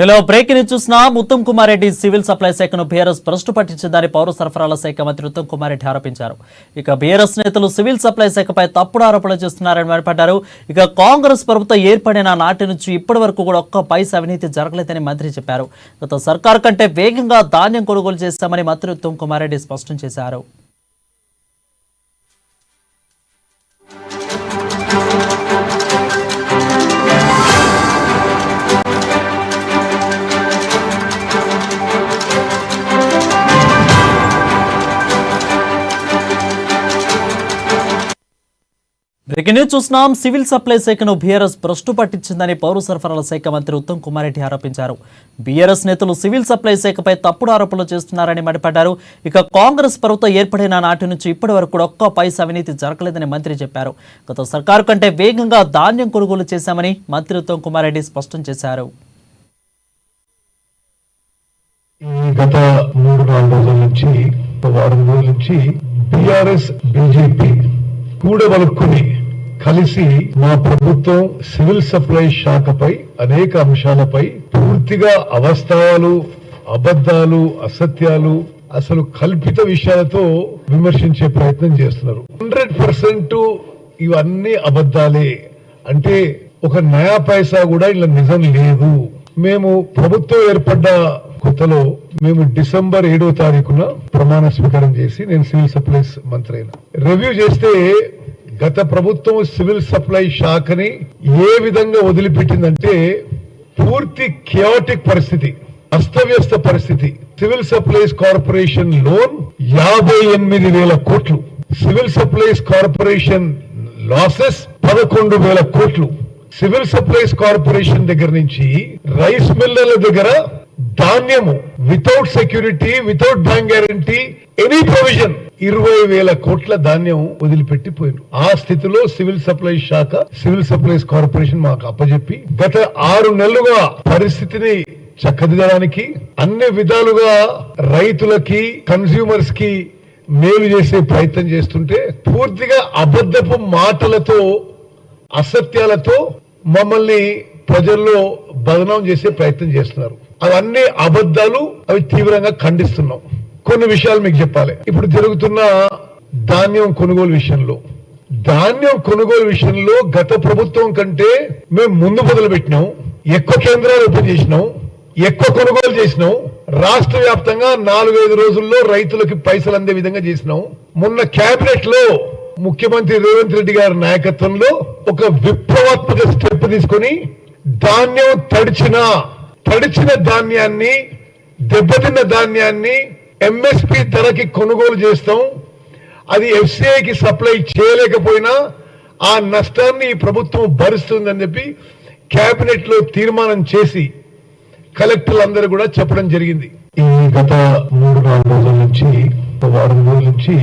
Hello breaking news చూసిన Uttam Kumar Reddy civil supply శాఖను BRS భ్రష్టు పట్టించిందని పౌర సరఫరాల శాఖ మంత్రి ఉత్తమ్ కుమార్ రెడ్డి ఆరోపించారు. ఇక బీఆర్ఎస్ నేతలు సివిల్ సప్లై శాఖపై తప్పుడు ఆరోపణలు చేస్తున్నారని మండిపడ్డారు. ఇక కాంగ్రెస్ ప్రభుత్వం ఏర్పడిన నాటి నుంచి ఇప్పటి వరకు కూడా ఒక్క పైసా అవినీతి జరగలేదని మంత్రి చెప్పారు. గత సర్కారు కంటే వేగంగా ధాన్యం కొనుగోలు చేశామని మంత్రి ఉత్తమ్ కుమార్ రెడ్డి స్పష్టం చేశారు. బ్రేకింగ్ న్యూస్ చూస్తున్నాం. సివిల్ సప్లై శాఖను బీఆర్ఎస్ భ్రష్టు పట్టించిందని పౌర సరఫరాల శాఖ మంత్రి ఉత్తమ్ కుమార్ రెడ్డి ఆరోపించారు. బీఆర్ఎస్ నేతలు సివిల్ సప్లై శాఖపై తప్పుడు ఆరోపణలు చేస్తున్నారని మండిపడ్డారు. ఇక కాంగ్రెస్ ప్రభుత్వం ఏర్పడిన నాటి నుంచి ఇప్పటి వరకు కూడా ఒక్క పైసా అవినీతి జరగలేదని మంత్రి చెప్పారు. గత సర్కారు కంటే వేగంగా ధాన్యం కొనుగోలు చేశామని మంత్రి ఉత్తమ్ కుమార్ రెడ్డి స్పష్టం చేశారు. గత 3-4 రోజుల నుంచి వారం రోజుల నుంచి బీఆర్ఎస్ బీజేపీ కూడబలుక్కుని కలిసి మా ప్రభుత్వం సివిల్ సప్లై శాఖపై అనేక అంశాలపై పూర్తిగా అవాస్తవాలు, అబద్ధాలు, అసత్యాలు, అసలు కల్పిత విషయాలతో విమర్శించే ప్రయత్నం చేస్తున్నారు. 100% ఇవన్నీ అబద్ధాలే, అంటే ఒక నయా పైసా కూడా ఇలా నిజం లేదు. మేము ప్రభుత్వం ఏర్పడ్డ కొత్తలో మేము డిసెంబర్ 7వ తారీఖున ప్రమాణ స్వీకారం చేసి నేను సివిల్ సప్లైస్ మంత్రి అయినా. రివ్యూ చేస్తే గత ప్రభుత్వం సివిల్ సప్లై శాఖని ఏ విధంగా వదిలిపెట్టిందంటే పూర్తి కియాటిక్ పరిస్థితి, అస్తవ్యస్త పరిస్థితి. సివిల్ సప్లైస్ కార్పొరేషన్ లోన్ 58,000 కోట్లు, సివిల్ సప్లైస్ కార్పొరేషన్ లాసెస్ 11,000 కోట్లు. సివిల్ సప్లైస్ కార్పొరేషన్ దగ్గర నుంచి రైస్ మిల్లర్ల దగ్గర ధాన్యము without security, without bank guarantee, any provision 20,000 కోట్ల ధాన్యం వదిలిపెట్టిపోయారు. ఆ స్థితిలో సివిల్ సప్లై శాఖ, సివిల్ సప్లైస్ కార్పొరేషన్ మాకు అప్పచెప్పి గత 6 నెలలుగా పరిస్థితిని చక్కదిద్దడానికి అన్ని విధాలుగా రైతులకి, కన్స్యూమర్స్ కి మేలు చేసే ప్రయత్నం చేస్తుంటే పూర్తిగా అబద్ధపు మాటలతో, అసత్యాలతో మమ్మల్ని ప్రజల్లో బదనాం చేసే ప్రయత్నం చేస్తున్నారు. అవన్నీ అబద్ధాలు, అవి తీవ్రంగా ఖండిస్తున్నాం. కొన్ని విషయాలు మీకు చెప్పాలి. ఇప్పుడు జరుగుతున్న ధాన్యం కొనుగోలు విషయంలో గత ప్రభుత్వం కంటే మేము ముందు మొదలు పెట్టినాం, ఎక్కువ కేంద్రాలు ఓపెన్ చేసినాం, ఎక్కువ కొనుగోలు చేసినాం. రాష్ట్ర వ్యాప్తంగా 4-5 రోజుల్లో రైతులకి పైసలు అందే విధంగా చేసినాం. మొన్న కేబినెట్ లో ముఖ్యమంత్రి రేవంత్ రెడ్డి గారి నాయకత్వంలో ఒక విప్లవాత్మక స్టెప్ తీసుకొని ధాన్యం తడిచిన ధాన్యాన్ని, దెబ్బతిన్న ధాన్యాన్ని ఎంఎస్పి ధరకి కొనుగోలు చేస్తాం. అది ఎఫ్సిఐకి సప్లై చేయలేకపోయినా ఆ నష్టాన్ని ఈ ప్రభుత్వం భరిస్తుందని చెప్పి కేబినెట్ లో తీర్మానం చేసి కలెక్టర్లందరూ కూడా చెప్పడం జరిగింది. ఈ గత 3-4 రోజుల నుంచి వారం రోజుల నుంచి